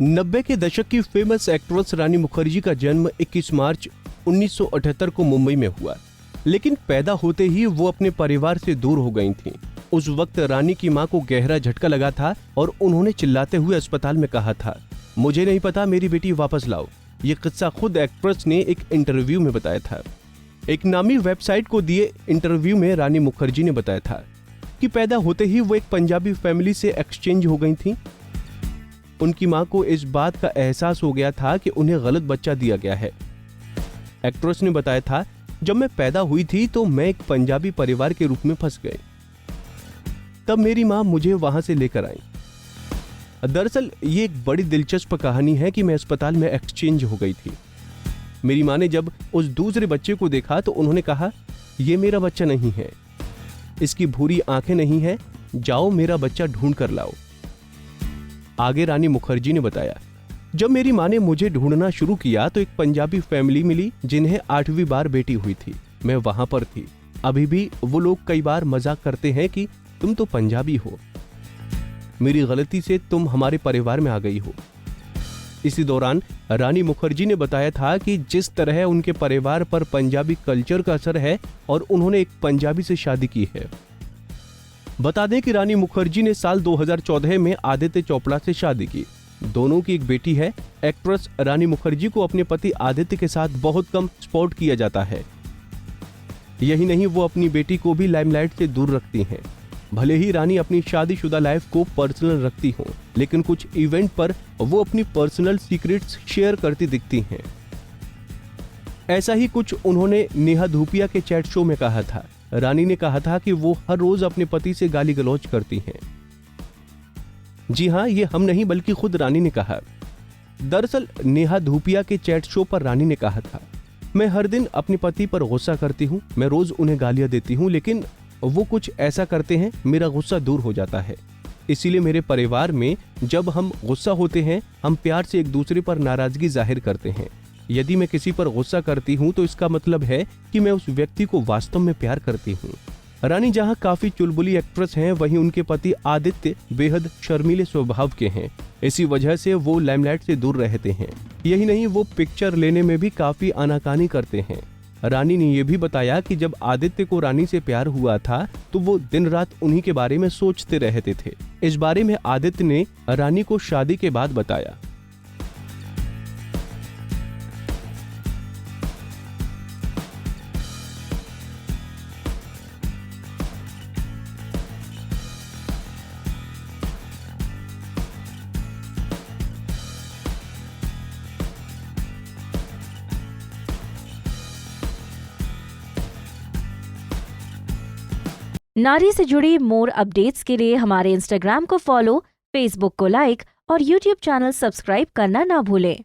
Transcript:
90 के दशक की फेमस एक्ट्रेस रानी मुखर्जी का जन्म 21 मार्च 1978 को मुंबई में हुआ, लेकिन पैदा होते ही वो अपने परिवार से दूर हो गई थीं। उस वक्त रानी की मां को गहरा झटका लगा था और उन्होंने चिल्लाते हुए अस्पताल में कहा था, मुझे नहीं पता, मेरी बेटी वापस लाओ। ये किस्सा खुद एक्ट्रेस ने एक इंटरव्यू में बताया था। एक नामी वेबसाइट को दिए इंटरव्यू में रानी मुखर्जी ने बताया था कि पैदा होते ही वो एक पंजाबी फैमिली से एक्सचेंज हो गई थीं। उनकी मां को इस बात का एहसास हो गया था कि उन्हें गलत बच्चा दिया गया है। एक्ट्रेस ने बताया था, जब मैं पैदा हुई थी तो मैं एक पंजाबी परिवार के रूप में फंस गई। तब मेरी मां मुझे वहां से लेकर आई। दरअसल ये एक बड़ी दिलचस्प कहानी है कि मैं अस्पताल में एक्सचेंज हो गई थी। मेरी मां ने जब उस दूसरे बच्चे को देखा तो उन्होंने कहा, ये मेरा बच्चा नहीं है, इसकी भूरी आंखें नहीं है, जाओ मेरा बच्चा ढूंढ कर लाओ। आगे रानी मुखर्जी ने बताया, जब मेरी मां ने मुझे ढूंढना शुरू किया तो एक पंजाबी फैमिली मिली जिन्हें 8वीं बार बेटी हुई थी। मैं वहां पर थी। अभी भी वो लोग कई बार मजाक करते हैं कि तुम तो पंजाबी हो, मेरी गलती से तुम हमारे परिवार में आ गई हो। इसी दौरान रानी मुखर्जी ने बताया था कि जिस तरह उनके परिवार पर पंजाबी कल्चर का असर है और उन्होंने एक पंजाबी से शादी की है। बता दें कि रानी मुखर्जी ने साल 2014 में आदित्य चोपड़ा से शादी की। दोनों की एक बेटी है। एक्ट्रेस रानी मुखर्जी को अपने पति आदित्य के साथ बहुत कम स्पॉट किया जाता है। यही नहीं, वो अपनी बेटी को भी लाइमलाइट से दूर रखती हैं। भले ही रानी अपनी शादीशुदा लाइफ को पर्सनल रखती हो, लेकिन कुछ इवेंट पर वो अपनी पर्सनल सीक्रेट्स शेयर करती दिखती हैं। ऐसा ही कुछ उन्होंने नेहा धूपिया के चैट शो में कहा था। रानी ने कहा था कि वो हर रोज अपने पति से गाली गलौज करती हैं। जी हाँ, ये हम नहीं बल्कि खुद रानी ने कहा। दरअसल नेहा धूपिया के चैट शो पर रानी ने कहा था, मैं हर दिन अपने पति पर गुस्सा करती हूँ, मैं रोज उन्हें गालियां देती हूँ, लेकिन वो कुछ ऐसा करते हैं मेरा गुस्सा दूर हो जाता है। इसीलिए मेरे परिवार में जब हम गुस्सा होते हैं हम प्यार से एक दूसरे पर नाराजगी जाहिर करते हैं। यदि मैं किसी पर गुस्सा करती हूँ तो इसका मतलब है कि मैं उस व्यक्ति को वास्तव में प्यार करती हूँ। रानी जहाँ काफी चुलबुली एक्ट्रेस हैं, वहीं उनके पति आदित्य बेहद शर्मीले स्वभाव के हैं। इसी वजह से वो लाइमलाइट से दूर रहते हैं। यही नहीं, वो पिक्चर लेने में भी काफी आनाकानी करते हैं। रानी ने यह भी बताया कि जब आदित्य को रानी से प्यार हुआ था तो वो दिन रात उन्हीं के बारे में सोचते रहते थे। इस बारे में आदित्य ने रानी को शादी के बाद बताया। नारी से जुड़ी मोर अपडेट्स के लिए हमारे इंस्टाग्राम को फॉलो, फेसबुक को लाइक और यूट्यूब चैनल सब्सक्राइब करना ना भूलें।